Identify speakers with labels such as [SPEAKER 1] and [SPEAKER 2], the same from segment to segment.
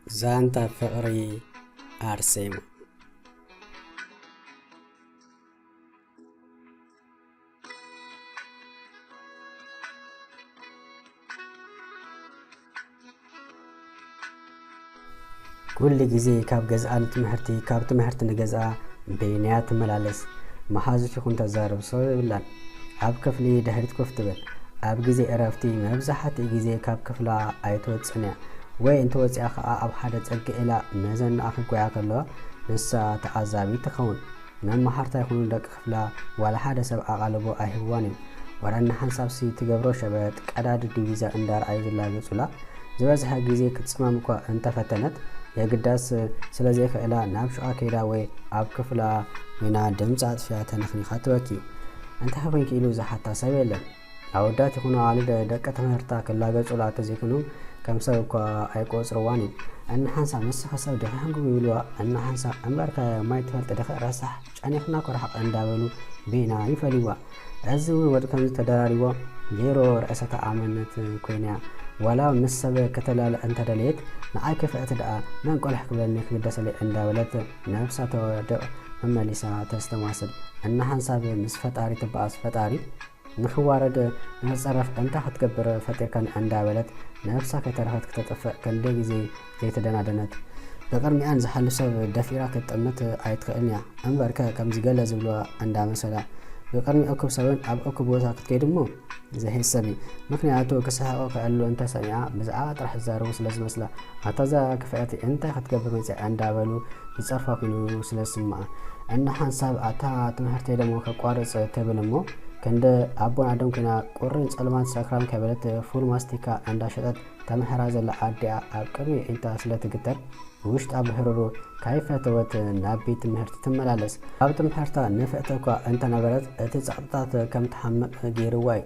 [SPEAKER 1] زانتا فقري أرسيما كل جزء كاب جزء أنا تمهرتي كاب تمهرت نجزء بينات ملالس محازو في خنت الزارب صوب بلان أب كفلي دهرت كفتبل أب جزء عرفتي مبزحت جزء كاب كفلا أيتوت سنة وين توت أخ أب حدا تلك إلى مزن أخ كوياك الله لسه تعذابي تخون من محرت يكون لك خفلا ولا حدا سبق غالبو أهواني ورنا حنساب سي تجبرو شبات كأداد الديفيزا اندار عايز الله يسولا زوازها جزء كتسمامك أنت فتنت يقداس سلازي خيلا نابشو أكيدا وي أب كفلا وينا دمزات فيها تنخني خاتوكي أنت هبين كيلو زحتا سبيلا عودات يكونوا على دكة تمهرتا كلا جزء تزيكنو كم سوكا أيقوس رواني أن حنسا مس خسر دخل هنقول يقولوا أن حنسا أمريكا ما يتفلت دخل راسح أن يخنا كرح أندابلو بينا يفليوا عزوا ودكم تداريوا جيرو رئاسة عملت كوينيا ولا مسبب كتلال أنت دليت نعاك فأتدأ من كل حكم لأنك بدسلي أندابلت نفسها تودع مملسة تستماصل أن حنسا بمس فتاري تبقاس فتاري نخوارد نصرف أنت هتكبر فتير كان أندابلت نفسها كترهت كتطفأ كان دي زي تدنادنت بقرمي أن زحل سبب دفيرا كتأمت آيت خيلنيا أمباركا كم زيقال زبلوا أندا مسلا بقرمي أكب سبن أب أكب وزا كتكيدمو زي السبي مكنياتو كسها أوكا قالوا أنت سميعا بزعات رح الزارو سلاز مسلا عطازا كفاياتي أنت هتكبر ميزي أندابلو يتصرفا كنو سلاز معا أن حنساب أتا تمهرتي دمو كقوارص تبلمو كند أبون عدم كنا قرن سلمان سكران كبلت فول ماستيكا عند شدت تمهرا زلا عدي أبكري أنت سلت قدر وشت أبهررو كيف توت نبي تمهرت تملالس أب تمهرتا نفعتك أنت نبرت تزعطات كم تحمل جيرواي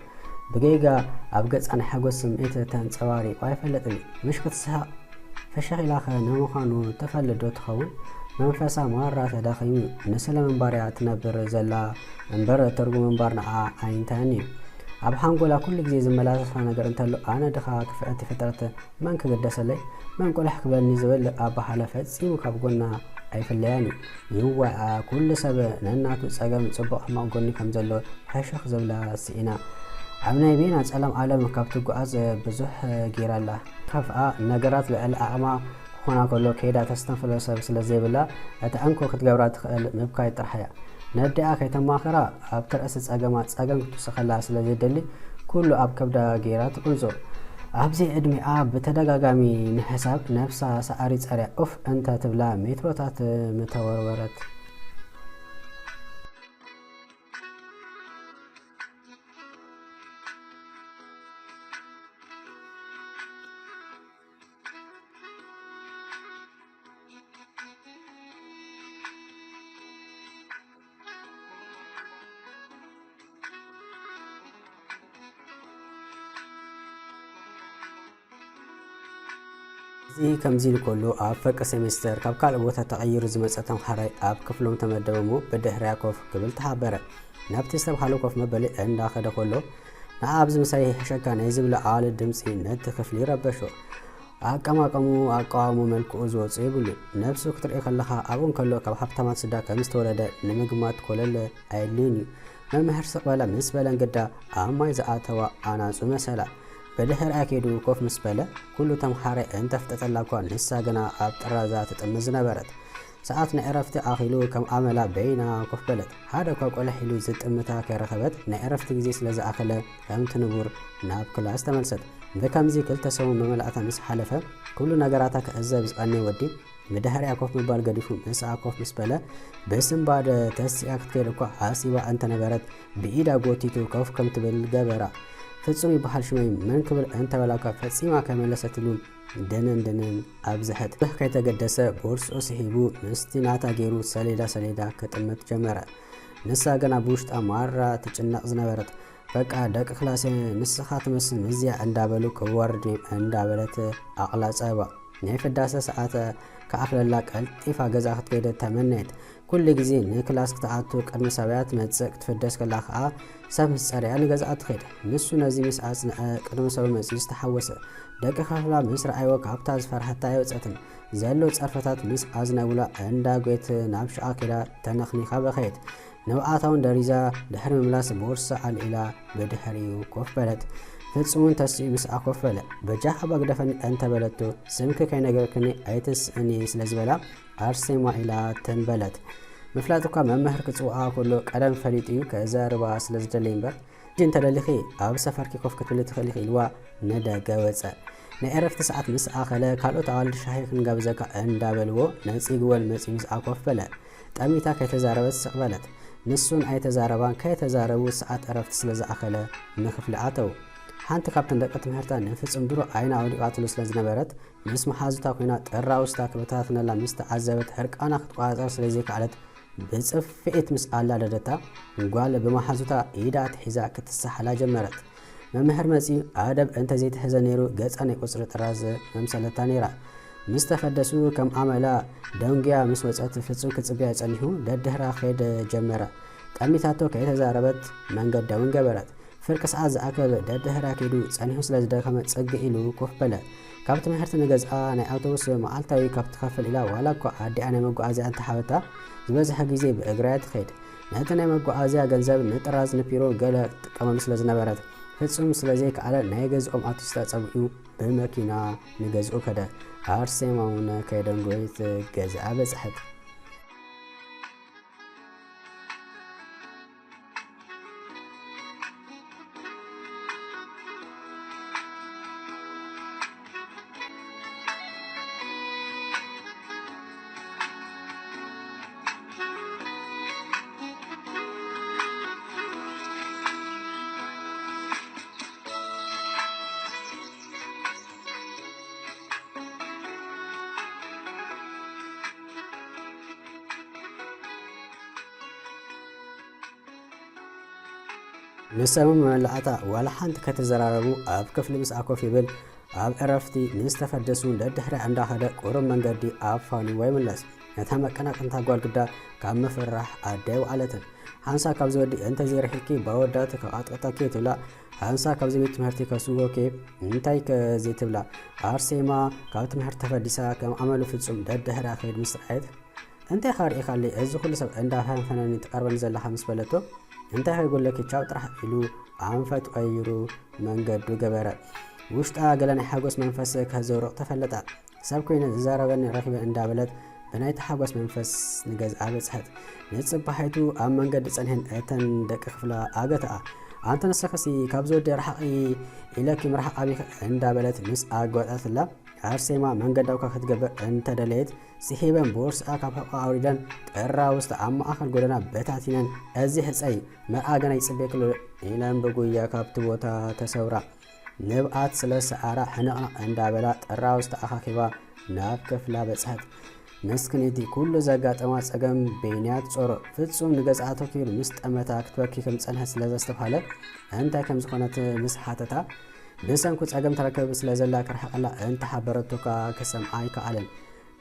[SPEAKER 1] بجيجا أبجت أنا حجوز سمعت تنصواري ويفلتني مش كتسها فشغل آخر نمخانو تفلدوت خون منفسا مرة تداخيمي نسل من باريات نبر زلا انبر ترجو من بارنا عين تاني أبحانقولا كل جزء زملاتها نقر انتلو أنا دخا كفأتي فترة من كقدس لي من كل حكب النزول أبا حلفت سيمو كابقولنا أي فلياني يوى كل سبب نناتو تساقم صبح ما قولني كم زلو حشخ زبلا سينا عمنا يبينا تسألم عالم كابتو قاز بزوح جير الله خفأ نقرات لأعمى هنا كله كيدا تستنفل سلزي بلا أتأنكو كتجورات مبكاي ترحيا ندعا كيتم آخرا أبتر أسس أجمات أجم تسخلا سلزي دلي كله أب كبدا جيرات كنزو أبزي أدمي بتدقاقامي نحساب نفسها سأريد سريع أوف أنت تبلا متروتات متورورت زي كم زين كله أفك سمستر كاب كالبوتا تغير زمساتهم حراي أب كفلهم تمدبمو بدهريا كوف قبل تحبره نبتستب حالو كوف مبلي عند آخر كله نعاب زمساي حشكا نيزم لعال الدمسي ند خفلي ربشو أقامو ملكو زوز يبلو نفسو كتر إخلها أبون كله كاب حبتمات سدا كمستولد نمجمات كلل أيليني ممهر سقبالا مسبالا قدا أما إذا آتوا أنا سمسالا بدهر أكيدو كوف مسبلة كله تمحاري أنت فتتلاقوا نسا جنا أبترازات تمزنا برد ساعات نعرفت أخيلو كم عملا بينا كوف بلد هذا كوك ولا حلو زت أمتا كرخبت نعرفت جزيس لزا أخلا هم تنبور ناب كل استملسد ذكام زي كل تسوي مملأة مس حلفة كل نجاراتك أزاز أني ودي بدهر أكوف مبال قديفو نسا أكوف مسبلة باسم بعد تسياك كيركو حاسبة أنت نبرد بإيدا قوتيتو كوف كم تبل جبرة فتصومي بحال شوي من قبل أنت ولاك فتصيما كامل ستلون دنن أبزحت بحكي تقدسة بورس أسحيبو مستناتا جيرو سليدا كتمت جمرة نسا جنا بوشت أمارة تجنق زنبرت فقا دق خلاص نسخات مسن مزيا عندابلو كوردي عندابلت أقلا صعبة نيف الداسة ساعات كأخلال لك الطيفة جزاخت كيدا تمنيت كل جزين نكلاس كتاعتو قدم سبيات متزق تفدس كلاخا سب مساري أنا جزات خير نسو نزي مساس قدم سبي مسيس تحوس دقة خفلا مصر أيوة كابتاز فرحتا يوصتن زلو تصرفتات مس أزنا ولا عند قيت نابش آكلا تنخني خبخيت نوعاتون دريزا دحر مملاس بورصة على إلى بدحريو كوف بلد فتصمون تسي مس أكوف بلد بجاح بقدفن أنت بلدتو سمك كي نقركني أيتس أني سلزبلا أرسيما إلى تنبلد مفلاتك ممهر كتوقع كله قدم فريديو كذا ربا سلزدلينبر جنت دلخي أو سفر كي كوف كتولي تخليخي الوا ندا قوزة نعرف تسعة مس آخلا كالو تعال شايخ نقابزك عند بلو نسي قوال مسي مس أكوف بلد تأميتا كيتزاربت سقبلت نسون أي تزاربان كيتزاربو ساعات عرفت سلز أخلا نخف لعاتو حانت كابتن دقت مهرتا نفس امدرو عين عودي قاتلو سلز نبرت مس محازتا كوينا تقراوستا كبتاتنا لا مستعزبت حرق أنا خطقاتا سلزيك علت بصفئت مس آلا لدتا نقوال بمحازتا إيدات حزا كتسحلا جمرت ممهر مسي عادب انت زيت حزا نيرو قص أني قصر تراز ممسلتا نيرا مستفدسو كم عملا دونجيا مسوصات فصو كصبيا صنيحو ددهرا خيد جمره قميتاتو كيتزاربت منገድ ዳውን ገበራት ፍርቅስ አዝ አከበ ደደህራ ከዱ صنيحو ስለዝደከመ ጸግ ኢሉ ኮፍ በለ ካብት መህርት ንገዝአ ናይ አውቶቡስ ማዓልታዊ ካብት ከፈል ኢላ ዋላኮ አዲ አነ መጓዓዝያ አንተ ሓበታ ዝበዝሐ ግዜ በእግራት ኸይድ ነቲ ናይ መጓዓዝያ ገንዘብ ንጥራዝ ንፒሮ ገለ ጥቀመሉ ስለዝነበረት ፍጹም ስለዚህ ካለ ናይ ገዝኦም አውቶቡስ ጸብኡ በመኪና ንገዝኡ ከደ አርሴማውና ከደንጎይት ገዛ በጽሐት نسمم ملعتا ولا حنت كتزراربو اب كفل مس اكوف يبل اب عرفتي نستفدسو لدحر عند هدا قرم منغدي اب فاني واي ملس نتا مكنا كنتا غالغدا كام فرح اداو علتن هانسا كابزودي انت زيرحكي باودات كاطقتا كيتلا هانسا كابزي بيت مهرتي كسوكي انتاي كزي تبلا ارسيما كابت مهرت تفديسا كم عملو فصم ددحر اخيد مسعيت انت خاري خالي از كل سب عند هان فناني تقربن زلا خمس بلتو انت هيقول لك تشاو طرح إلو عنفت غيرو منقدو جبرة وشتا قلنا حاجوس منفسك هزورق تفلتا سابكوين زاربني رخيبا عند بلد بنايت حاجوس منفس نجاز عابس حد نتصب بحيتو أم منقد صنهن أتن دك خفلا آجتا أنت نسخسي كابزو دير حقي إلى كم راح أبي عند بلد مس آجوات أثلا أرسيما منقد أوكا خدجب أنت دليت سحيبا بورس أكابا أوريدان تقرا وسط عم آخر قلنا بتاعتنا أزي حسي ما أجنا يسبيك له إلى بقويا كابتوتا تسورا نبعت سلس أرا حنا عند بلد تقرا وسط آخر كبا نابكف لا بسحت مسكنتي كل زجات أمات سجم بينات صور فتسوم نجز عاتوكير مست أمتاك توكي كم سنة سلازة استفهالك أنت كم زخنت مسحاتها بسم كنت أجمع تركب سلازة لا كرح الله أنت حبرتك كسم عايك علن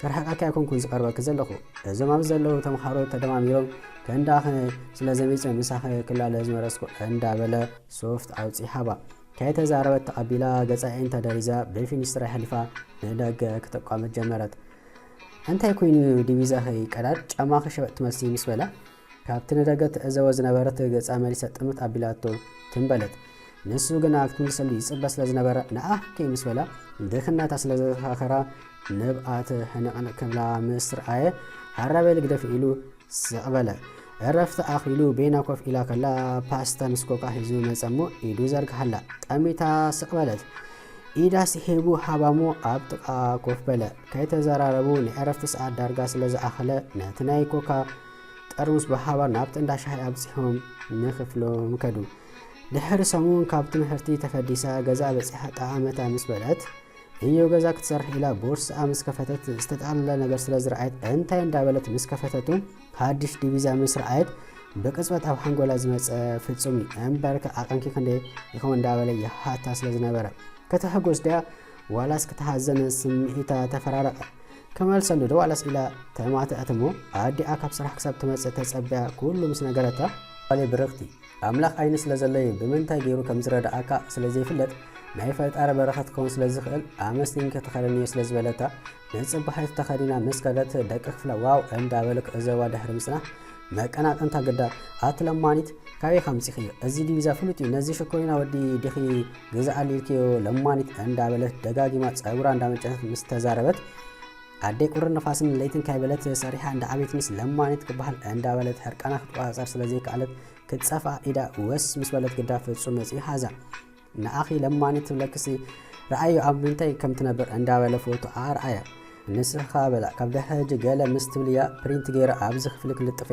[SPEAKER 1] كرح أكيد أكون كنت قرب كزلخو زمان زلوا تمحرو تدمع يوم كان داخل سلازة ميسم مسح كل لازم راسكو عند بلا سوفت أو صحابة كي تزاربت قبيلة جزء أنت دريزة بفين استراح حلفة ندق كتقام الجمرات أنت يكون ديفيزا هي كرات أما خشبت تمسي مسولا كابتن دقت أزواج نبرت جزء عملي ستمت قبيلاتو تنبلد نسو جنا أكتم سلي بس لازم نبرة نأه كي مسولا دخلنا تسلز آخرة نبعت هنا أنا كملا مصر آية عربي لقدر في إلو سقبلة عرفت أخيلو بينا كوف إلى كلا باستا مسكوكا هزو نسمو إيدو زرق هلا أميتا سقبلت إذا سحبو حبامو أبتقى كوف بلا كي تزاراربو نعرف تسعى دارقا سلز أخلا نتناي كوكا تأرمس بحابر نابت اندا شاي أبسيهم نخفلو مكدو دحر سمون كابتن هرتي تفديسا غزا بصحة عامتا مسبلت إيو غزا كتسرح إلى بورس مسكفتت استطعال نجر سلز رعيت انتا يندابلت مسكفتتو هادش ديفيزا مسرعيت بقصبت أو حنقو لازمت فتصومي أمبارك أقنكي كنده يخون دابلي يحاتا سلز نبرا كتحقوز دا والاس كتحزن سمئتا تفرارق ከመልሰሉ ዶ ዋላስ ኢላ ተማተአትሞ አዲ አካብ ስራሕ ክሳብ ተመጽ ተጸብያ ኩሉ ምስ ነገረታ ባለ ብረክቲ አምላኽ አይነ ስለዘለይ በመንታይ ገይሩ ከም ዝረዳአካ ስለዘይፍለጥ ናይ ፈጣሪ በረኸት ከውን ስለዝኽእል አመስቲን ከተኸለኒ ስለዝበለታ ንጽባሕት ተኸዲና መስከረት ደቅ ክፍላ ዋው እንዳበልክ እዘዋ ድሕሪ ምስና መቀናቀንታ ገዳ አትለማኒት ካበይ ከምጽኺ እዚ ዲቪዛ ፍሉጥ ነዚ ሸኮይና ወዲ ድኺ ገዛአሊልኪዮ ለማኒት እንዳበለት ደጋጊማ ጸጉራ እንዳመጨት ምስ ተዛረበት አደይ ቁር ነፋስን ለይትን ካይበለት ሰሪሓ እንዳ አቤት ምስ ለማኒት ክባህል እንዳበለት ሕርቃና ክትቋጻር ስለዚህ ቃለት ክትጸፋ ኢዳ ወስ ምስ በለት ገዳ ፍጹም መጽ ሃዛ ንአኺ ለማኒት ለክሲ ረአዩ አብ ምንታይ ከም ትነብር እንዳበለ ፎቶ አርአያ ንስኻ በላ ካብ ደሕጂ ገለ ምስ ትብልያ ፕሪንት ገይረ ኣብዚ ክፍልክ ልጥፈ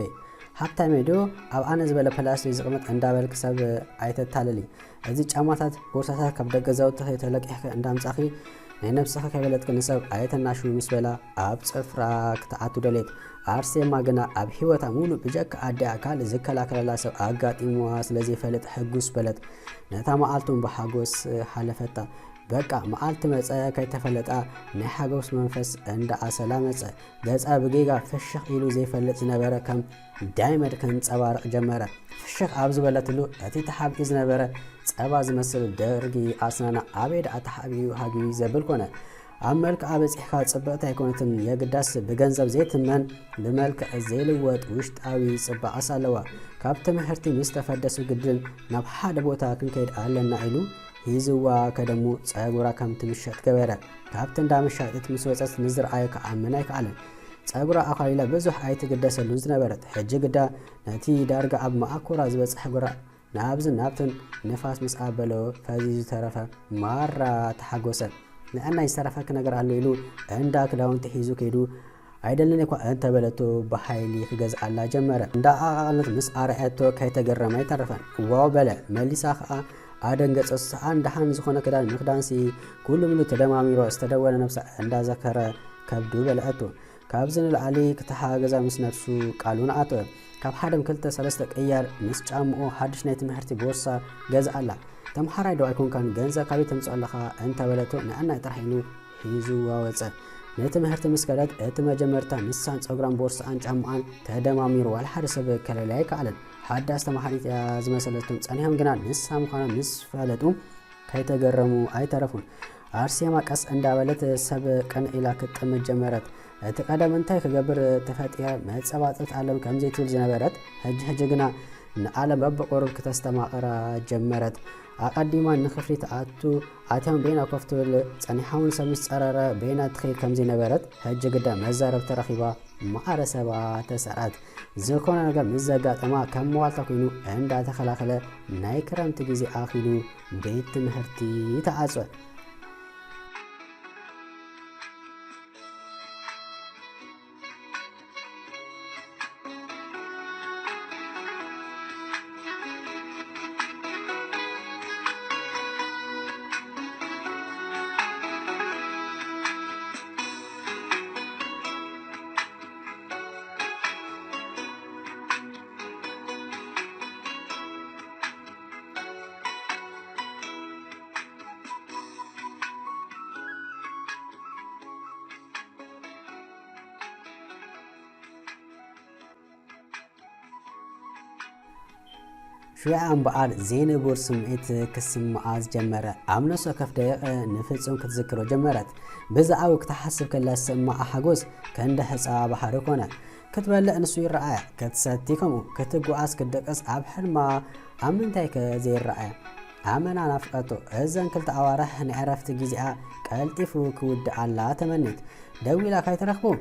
[SPEAKER 1] ሃብታይ ሜዶ ኣብ ኣነ ዝበለ ፕላስ ዝቕመጥ እንዳበልክ ሰብ ኣይተታለሊ እዚ ጫማታት ቦርሳታት ካብ ደገ ዘውትኸ ተለቂሕከ እንዳምጻኺ ናይ ነፍስኻ ከበለት ክንሰብ ኣይተናሹ ምስ በላ ኣብ ጽፍራ ክትኣቱ ደሌት አርሴማ ግና ኣብ ህይወታ ሙሉ ብጀካ አዲ አካል ዝከላከለላ ሰብ አጋጢሙዋ ስለዘይፈልጥ ሕጉስ በለት ነታ መዓልቱን በሓጎስ ሓለፈታ በቃ መዓልቲ መጸ ከይተፈለጣ ናይ ሓጎስ መንፈስ እንዳ ኣሰላ መጸ ገጻ ብጌጋ ፍሽኽ ኢሉ ዘይፈልጥ ዝነበረ ከም ዳይመድ ከንጸባርቕ ጀመረ ፍሽኽ ኣብ ዝበለትሉ እቲ ተሓቢኡ ዝነበረ ጸባ ዝመስል ደርጊ ኣስናና ኣበይ ደኣ ተሓቢኡ ሃጊዩ ዘብል ኮነ ኣብ መልክዓ በፂሕካ ጽብቕቲ ኣይኮነትን የግዳስ ብገንዘብ ዘይትመን ብመልክዕ ዘይልወጥ ውሽጣዊ ጽባቐስ ኣለዋ ካብ ትምህርቲ ምስ ተፈደሱ ግድን ናብ ሓደ ቦታ ክንከይድ ኣለና ኢሉ ሂዝዋ ከደሙ ጸጉራ ከም ትምሸጥ ገበረ ካብቲ እንዳመሻጥት ምስ ወፀት ንዝረአየ ከኣምን ኣይከኣለን ጸጉራ ኣኻሊላ ብዙሕ ኣይትግደሰሉ ዝነበረት ሕጂ ግዳ ነቲ ዳርጋ ኣብ ማእኮራ ዝበፅሐ ጉራ ናብዝን ናብትን ንፋስ ምስ ኣበሎ ፈዚ ዝተረፈ ማራ ተሓጎሰ ንአና ይሰረፈክ ነገር አለ ኢሉ እንዳ ክዳውንቲ ሒዙ ከይዱ አይደለን እኮ አንተ በለቶ በኃይል ይገዛላ ጀመረ እንዳ አቃነት ምስ አርአቶ ከይተገረመ ይተረፈን ዋው በለ መልሳ አደንገጸስ አንድ ሃን ዝሆነ ክዳን ምክዳንሲ ኩሉ ምሉ ተደማሚሮ استدወለ ነፍሳ እንዳ ዘከረ ከብዱ በለአቶ ካብዝን ለዓሊ ከተሓገዛ ምስ ነፍሱ ቃሉን አቶ ካብ ሓደም ክልተ ሰለስተ ቀያር ምስ ጫምኦ ሓድሽ ናይ ትምህርቲ ቦርሳ ገዛላ ተምሓራይ ዶ ኣይኮንካን ገንዘብ ካበይ ተምጽአለኻ እንተ በለቶ ንአና ይጥራሒሉ ሒዙ ወፀ ነትምህርቲ ምስከለት እቲ መጀመርታ ንሳን ጸጉራን ቦርሳን ጫምአን ተደማሚሩ ዋል ሓደ ሰብ ከለላይ ከአለን ሓዳስ ተማሓሪት ዝመሰለቱም ጸኒሖም ግና ንሳ ምዃና ምስ ፈለጡ ከይተገረሙ ኣይተረፉን አርሴማ ቀስ እንዳበለት ሰብ ቀን ኢላ ክትጥምት ጀመረት እቲ ቀደም እንታይ ክገብር ተፈጥያ መጸባጥት ዓለም ከምዘይ ትብል ዝነበረት ሕጂ ግና ንዓለም በበቆርብ ከተስተማቕራ ጀመረት አቀዲማ ንኽፍሪ ተኣቱ ኣትያም ቤና ኮፍ ትብል ጸኒሓውን ሰብ ምስ ጸረረ ቤና ትኸይድ ከምዚ ነበረት ሕጂ ግዳ መዛረብ ተረኺባ ማዕረሰባ ተሰራት ዝኾነ ነገር ምስ ዘጋጠማ ከም መዋልታ ኮይኑ እንዳተኸላኸለ ናይ ክረምቲ ጊዜ ኣኺሉ ቤት ትምህርቲ ተዓጽወ شوية عم بقال زين بور سمعت كسم معاز جمرة عملوا سكف دقيقة نفسهم كتذكروا جمرت بزا وقت حسب كلا سمع حجوز كان ده حساب حركونا كتبلق نسوي الرعاية كتساتيكمو كتقوا عاس كدقس عبحر ما عمن تايك زي الرعاية عمنا نفقته إذن كلت عواره نعرفت جزئة كالتفو كود على تمنيت دوي لك هاي ترخبو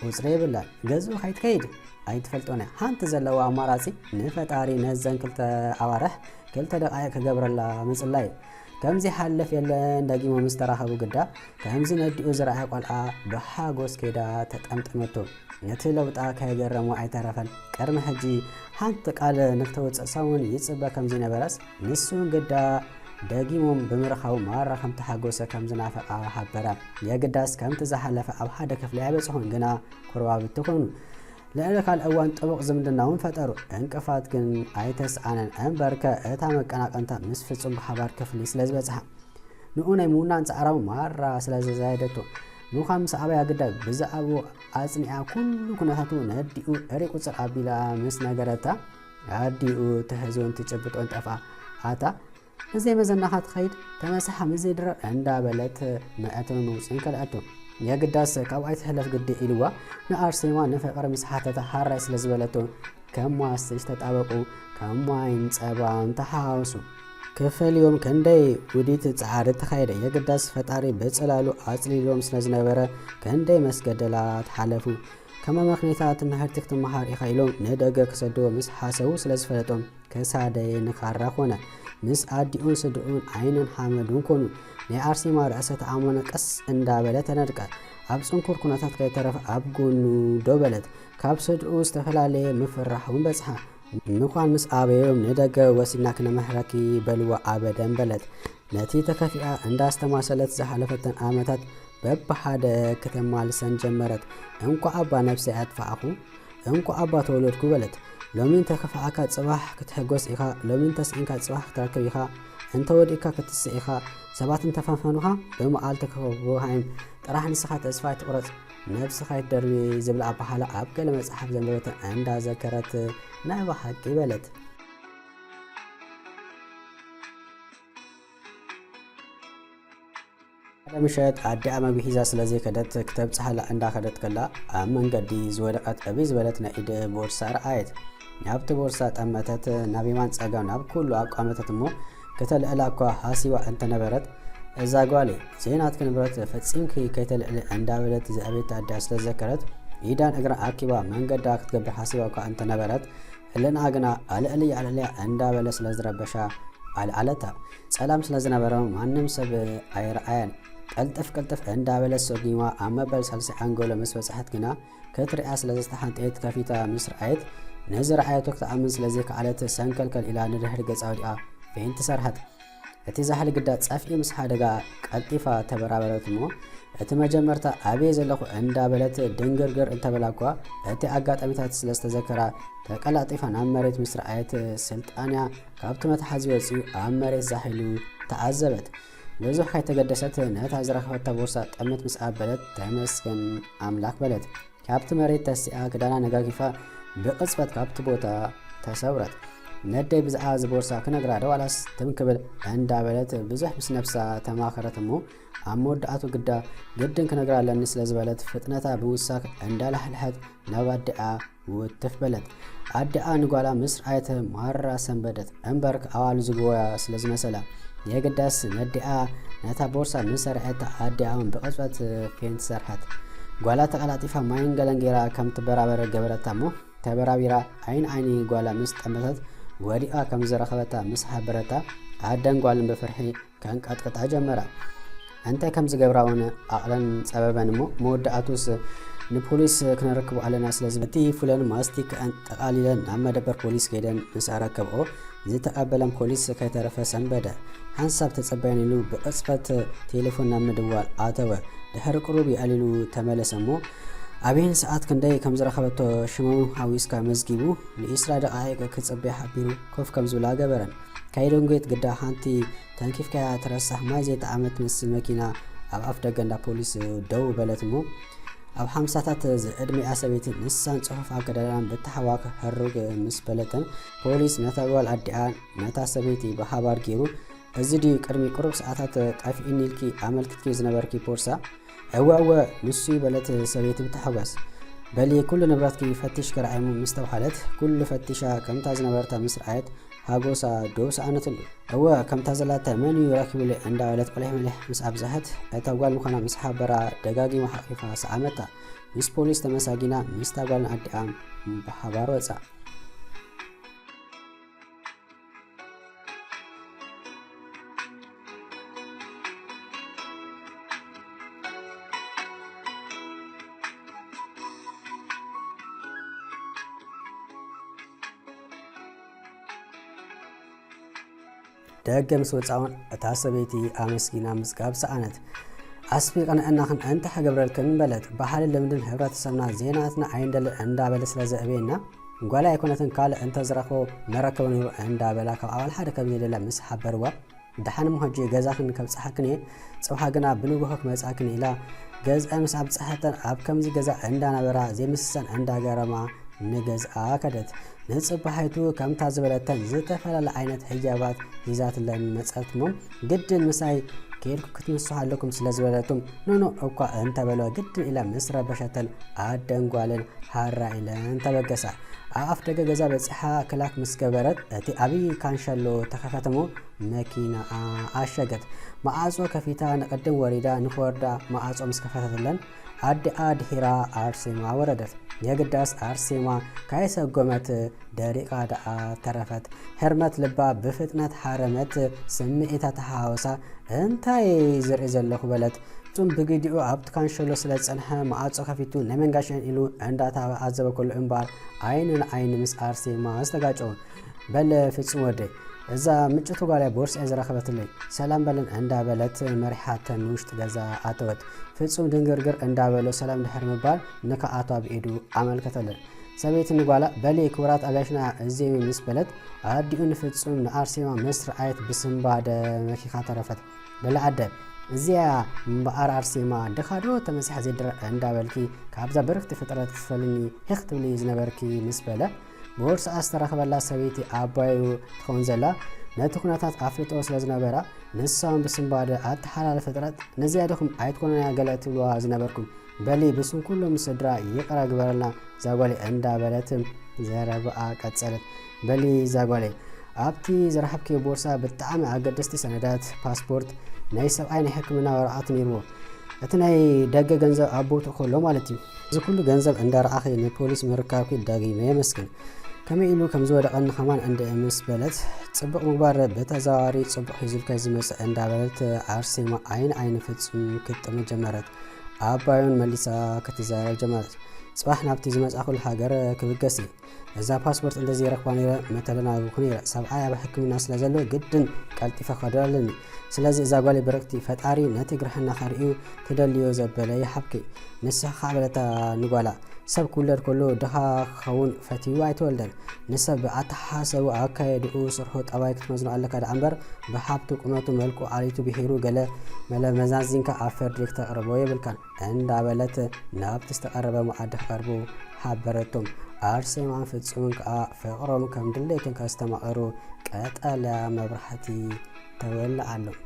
[SPEAKER 1] قصري بالله جزو هاي تكيد አይትፈልጦነ ሃንተ ዘለዋ አማራጺ ንፈጣሪ ነዘን ክልተ አዋረህ ክልተ ደቃይቅ ከገብረላ ምጽላይ ከምዚ ሓለፍ የለ እንደጊሞ ምስተራኸቡ ግዳ ከምዚ ነዲኡ ዝረአ ቆልዓ በሓጎስ ከዳ ተጠምጥመቶ ነቲ ለውጣ ከገረሙ አይተረፈን ቀርመ ሕጂ ሃንተ ቃል ንክተወፅእ ሰውን ይጽበ ከምዚ ነበረስ ንሱን ግዳ ደጊሞም ብምርኻው ማራ ከም ተሓጎሰ ከም ዝናፈቃ ሓበረ የግዳስ ከምቲ ዝሓለፈ ኣብ ሓደ ክፍሊ አይበጽሑን ግና ኩርባብ ትኾኑ لأنك الأوان طبق زمدناون فتروا انقفات كن ايتس عنن انبركة اتا مقناق انتا مسفصم بحبار كفلي سلاز بصح نؤنا يمونا انصعراو مارا سلاز زايدتو ምዃን ምስ ኣበያ ግዳይ ብዛዕባ ኣጽኒዓ ኩሉ ኩነታቱ ነዲኡ ዕሪቁ ጽር ኣቢላ ምስ ነገረታ ኣዲኡ ተህዞን ትጭብጦን ጠፋ ኣታ እዘይ መዘናኻ ትኸይድ ተመሳሓ ምዘይ ድረር እንዳበለት መእተን መውፅን ከልኣቶ የግዳስ ካብ ኣይትሕለፍ ግዲ ኢልዋ ንኣርሴማ ንፍቕሪ ምስ ሓተታ ሓራይ ስለ ዝበለቶ ከም ዋስተሽ ተጣበቁ ከም ዋይን ጸባን ተሓዋውሱ ክፈልዮም ክንደይ ውዲት ጻዕሪ ተኻይደ የግዳስ ፈጣሪ በጽላሉ ኣጽሊሎም ስለ ዝነበረ ክንደይ መስገደላት ሓለፉ ከመ ምኽንያታት ትምህርቲ ክትመሃር ኢኻ ኢሎም ንደገ ክሰድዎ ምስ ሓሰቡ ስለ ዝፈለጦም ከሳደየ ንኻራ ኮነ ምስ ኣዲኡን ስድኡን ዓይንን ሓመዱን ኮኑ ናይ ኣርሴማ ርእሰ ተኣሞነ ቀስ እንዳበለ ተነድቀ ኣብ ጽንኩር ኩነታት ከይተረፈ ኣብ ጎኑ ደበለት ካብ ስድኡ ዝተፈላለየ ምፍራሕውን በጽሓ ምዃን ምስ ኣበዮም ንደገ ወሲና ክነመሕረኪ በልዋ ኣበደን በለት ነቲ ተከፊኣ እንዳስተማሰለት ዝሓለፈተን ዓመታት በብሓደ ከተማልሰን ጀመረት እንኳ ኣባ ነፍሰይ ኣጥፋኣኹ እንኳ ኣባ ተወለድኩ በለት ሎሚን ተከፋኣካ ጽባሕ ክትሕጎስ ኢኻ ሎሚን ተስዒንካ ጽባሕ ክትረክብ ኢኻ እንተ ወዲእካ ክትስእ ኢኻ ሰባት እንተፈንፈኑኻ ብመዓልቲ ክኸብሃይም ጥራሕ ንስኻ ተስፋ ትቁረጽ ነፍስኻ ይትደርቢ ዝብል ኣባሓላ ኣብ ገለ መጽሓፍ ዘንበበትን እንዳዘከረት ናይ ባሓቂ በለት ምሸት ኣዲኣ መግቢ ሒዛ ስለዘይ ከደት ክተብፅሓላ እንዳኸደት ከላ ኣብ መንገዲ ዝወደቐት ዕብይ ዝበለት ናይ ኢድ ቦርሳ ረኣየት ናብቲ ቦርሳ ጠመተት ናብ የማን ፀጋም ናብ ኩሉ ኣቋመተት እሞ ከተልዕላ እኳ ሓሲባ እንተነበረት እዛ ጓሌ ዜናት ክንብረት ፈፂምኪ ከይተልዕሊ እንዳበለት ዝዕቤት ኣዲኣ ስለዘከረት ኢዳን እግራ ኣኪባ መንገዳ ክትገብር ሓሲባ እኳ እንተነበረት ህልና ግና ኣልዕልያ ኣልዕልያ እንዳበለ ስለዝረበሻ ኣልዓለታ ጸላም ስለዝነበረ ማንም ሰብ ኣይረኣያን ቀልጥፍ ቀልጥፍ እንዳበለት ሰጊማ ኣብ መበል ሳልሳይ ኣንጎሎ ምስ በፅሐት ግና ክትሪኣ ስለዘስተሓንጠየት ከፊታ ምስ ረኣየት ነዚ ረኣየቶ ክትኣምን ስለዘይከኣለት ሰንከልከል ኢላ ንድሕሪ ገጻ ወዲኣ ፌንቲ ሰርሐት እቲ ዛሕሊ ግዳ ጸፍኢ ምስ ሓደጋ ቀልጢፋ ተበራበረት እሞ እቲ መጀመርታ ኣበየ ዘለኹ እንዳበለት ድንግርግር እንተበላ እኳ እቲ ኣጋጣሚታት ስለዝተዘከራ ተቀላጢፋ ናብ መሬት ምስ ረኣየት ስልጣንያ ካብቲ መትሓዚ ወፂኡ ኣብ መሬት ዛሒሉ ተዓዘበት ብዙሕ ከይተገደሰት ነታ ዝረኸበታ ቦርሳ ጠመት ምስ ኣበለት ተመስገን ኣምላክ በለት ካብቲ መሬት ተሲኣ ክዳና ነጋጊፋ ብቕፅበት ካብቲ ቦታ ተሰውረት ነደይ ብዛዕባ ዝቦርሳ ክነግራ ደዋላስ ትምክብል እንዳበለት ብዙሕ ምስ ነፍሳ ተማኸረት እሞ ኣብ መወዳእቱ ግዳ ግድን ክነግራ ኣለኒ ስለ ዝበለት ፍጥነታ ብውሳክ እንዳላሕልሐት ናብ ኣዲኣ ውትፍ በለት ኣዲኣ ንጓላ ምስ ረኣየት ማራ ሰንበደት እምበር ኣዋሉ ዝግወያ ስለ ዝመሰላ የግዳስ ነዲኣ ነታ ቦርሳ ምስ ሰርዐት ኣዲኣውን ብቕፅበት ፌንቲ ሰርሐት ጓላ ተቀላጢፋ ማይን ገለን ጌራ ከም ትበራበረ ገበረታ እሞ ተበራቢራ ዓይን ዓይኒ ጓላ ምስ ጠመተት ወዲኣ ከም ዝረኸበታ ምስ ሓበረታ ኣደን ጓልን ብፍርሒ ከንቀጥቅጣ ጀመራ እንታይ ከም ዝገብራውን ኣቕለን ፀበበን እሞ መወዳእቱስ ንፖሊስ ክነረክቡ ኣለና ስለዝበቲ ፍለን ማስቲክአን ጠቃሊለን ናብ መደበር ፖሊስ ከይደን ምስ ኣረከብኦ ዝተቀበለን ፖሊስ ከይተረፈ ሰንበደ ሓንሳብ ተጸባይን ኢሉ ብቅጽበት ቴሌፎን ናብ ምድዋል ኣተወ ድሕሪ ቅሩብ ይኣሊሉ ተመለሰ እሞ ኣብየን ሰዓት ክንደይ ከም ዝረኸበቶ ሽመሙ ሓዊስካ መዝጊቡ ንኢስራ ደቃይቅ ክጽበያ ሓቢሩ ኮፍ ከም ዝብላ ገበረን ካይዶንጎት ግዳ ሓንቲ ተንኪፍካያ ተረሳሕ ማይ ዘይተዓመት ምስል መኪና ኣብ ኣፍ ደገ እንዳ ፖሊስ ደው በለት እሞ ኣብ ሓምሳታት ዕድሜኣ ሰበይቲ ንሳን ጽሑፍ ኣገዳዳን ብተሓዋክ ሕሩግ ምስ በለተን ፖሊስ ነታ ጓል ኣዲኣ ነታ ሰበይቲ ብሓባር ገይሩ እዚ ድዩ ቅድሚ ቅሩብ ሰዓታት ጠፊእኒ ኢልኪ ኣመልክትኪ ዝነበርኪ ቦርሳ እወ ንሱ በለት ሰበይቲ ብተሓጓስ በሊ ኩሉ ንብረትኪ ፈቲሽ ክረኣይሙ ምስ ተባሃለት ኩሉ ፈቲሻ ከምታ ዝነበርታ ምስ ረኣየት ሃጎሳ ዶብ ሰኣነትሉ እወ ከምታ ዘላታ መን እዩ ረኪቡለ እንዳበለት ቆልሕ መልሕ ምስ ኣብዛሐት እታ ጓል ምዃና ምስ ሓበራ ደጋጊማ ሓቂፋ ሰኣመታ ምስ ፖሊስ ተመሳጊና ምስታ ጓልን ኣዲኣ ብሓባር ወፃ ደገ ምስ ወፃውን እታ ሰበይቲ ኣመስጊና ምስጋብ ሰኣነት ኣስፊ ቀንዕናኽን እንተ ሓገብረልክን በለት ባህሊ ልምድን ሕብረተሰብና ዜናትና ዓይንደል እንዳበለ ስለ ዘዕብየና ጓላ ኣይኮነትን ካልእ እንተ ዝረኽቦ መረከብ ነይሩ እንዳበላ ካብ ኣባል ሓደ ከም ዘደላ ምስ ሓበርዋ ድሓን ምሆጂ ገዛኽን ከብፅሓክን እየ ፅብሓ ግና ብንጉሆ ክመፃክን ኢላ ገዝአ ምስ ኣብፅሐተን ኣብ ከምዚ ገዛ እንዳነበራ ዘይምስሰን እንዳገረማ ንገዝኣ ከደት ንፅባሒቱ ከምታ ዝበለተን ዝተፈላለዩ ዓይነት ሕጃባት ሒዛትለን መፀትሞ ግድን ምሳይ ከይልኩ ክትምስሑ ኣለኩም ስለ ዝበለቱም ኖኖ እኳ እንተበለወ ግድን ኢላ ምስ ረበሸተን ኣደንጓልን ሃራ ኢለን ተበገሳ ኣብ ኣፍ ደገ ገዛ በፂሓ ክላክ ምስ ገበረት እቲ ዓብይ ካንሸሎ ተኸፈተሞ መኪና ኣሸገት ማዓጾ ከፊታ ንቅድም ወሪዳ ንክወርዳ ማዓጾ ምስ ከፈተትለን ኣዲኣ ድሒራ ኣርሴማ ወረደት የግዳስ ኣርሴማ ካይሰጎመት ደሪቃ ደኣ ተረፈት ሕርመት ልባ ብፍጥነት ሓረመት ስምዒታ ተሓዋወሳ እንታይ ዝርኢ ዘለኹ በለት ጡም ብግዲኡ ኣብቲ ካንሸሎ ስለ ዝፀንሐ ማዓጾ ከፊቱ ነመንጋሸን ኢሉ እንዳተዓዘበ ከሎ እምበር ዓይኒ ንዓይኒ ምስ ኣርሴማ ዝተጋጨው በለ ፍጹም ወደይ እዛ ምጭቱ ጓልያ ቦርሳ ዝረኸበትለይ ሰላም በለን እንዳበለት መሪሓተን ውሽጢ ገዛ ኣተወት ፍጹም ድንግርግር እንዳበሎ ሰላም ድሕር ምባል ንከኣቷ ብኢዱ ኣመልከተለን ሰበይቲ ንጓላ በሊ ክቡራት ኣጋሽና እዘይ ምስ በለት ኣዲኡ ንፍጹም ንኣርሴማ ምስ ረኣየት ብስምባደ መኪኻ ተረፈት በላዓደ እዚያ እምበኣር ኣርሴማ ድኻዶ ተመሲሐ ዘይድረእ እንዳበልኪ ካብዛ በረክቲ ፍጥረት ክትፈልኒ ህክትብሊ ዝነበርኪ ምስ በለ ቦርሳ ዝተረኸበላ ሰበይቲ ኣባዩ ትኸውን ዘላ ነቲ ኩነታት ኣፍልጦ ስለ ዝነበራ ንሳውን ብስምባደ ኣተሓላለፈ ፍጥረት ነዚያድኹም ኣይትኮነና ገለ ትብልዋ ዝነበርኩም በሊ ብስም ኩሎም ስድራ ይቕራ ግበረልና ዛጓሌ እንዳበለት ዘረብኣ ቀጸለት በሊ ዛጓሌ ኣብቲ ዝረሓብከዮ ቦርሳ ብጣዕሚ ኣገደስቲ ሰነዳት ፓስፖርት ናይ ሰብኣይ ናይ ሕክምና ወረቐት ነይርዎ እቲ ናይ ደገ ገንዘብ ኣቦቱ ከሎ ማለት እዩ እዚ ኩሉ ገንዘብ እንዳረኣኸ ንፖሊስ ምርካብኪ ዳጊመ የመስግን ከመይ ኢሉ ከም ዝወደቐኒ ኸማን ምስ በለት ጽቡቕ ምግባር በተዘዋዋሪ ጽቡቕ ሒዙልካ ዝመጽእ እንዳበለት ኣርሴማ ዓይኒ ፍጹም ክትጥም ጀመረት ኣባዩን መሊሳ ክትዛረብ ጀመረት ጽባሕ ናብቲ ዝመጻኹል ሃገር ክብገስ እዛ ፓስፖርት እንደዚ ረክባ ነይረ መተለና ኩን ነይረ ሰብኣይ ኣብ ሕክምና ስለ ዘሎ ግድን ቀልጢፈ ኸደለኒ ስለዚ እዛ ጓሌ ብረክቲ ፈጣሪ ነቲ ግርሕና ኸርእዩ ትደልዮ ዘበለ ይሓብኪ ንስኻ በለታ ንጓላ ሰብ ክውለድ ከሎ ድኻ ክኸውን ፈትዩ ኣይትወልደን ንሰብ ኣተሓሳሰቡ ኣካየድኡ ስርሑ ጠባይ ክትመዝኖ ኣለካ ዳ እምበር ብሓብቱ ቁመቱ መልኩ ዓሊቱ ብሂሩ ገለ መዛዚንካ ኣብ ፍርዲ ክተቕርቦ የብልካን እንዳበለት ናብቲ ዝተቐረበ መዓዲ ክቐርቡ ሓበረቶም ኣርሴማን ፍጹምን ከዓ ፍቕሮም ከም ድሌትን ከስተማቕሩ ቀጠልያ መብራህቲ ተወልዓሎም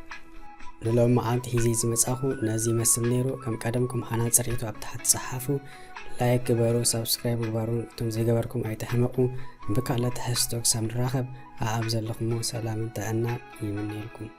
[SPEAKER 1] ንሎም መዓልቲ ሒዜ ዝመጻኹ ነዚ ይመስል ነይሩ ከም ቀደምኩም ሓና ፅሬቱ ኣብ ታሕቲ ጸሓፉ ላይክ ግበሩ ሰብስክራይብ ግበሩ እቶም ዘይገበርኩም ኣይተሕመቑ ብካልኦት ሕዝቶ ክሳብ ንራኸብ ኣብ ዘለኹም ሰላም ጥዕና ይምነየልኩም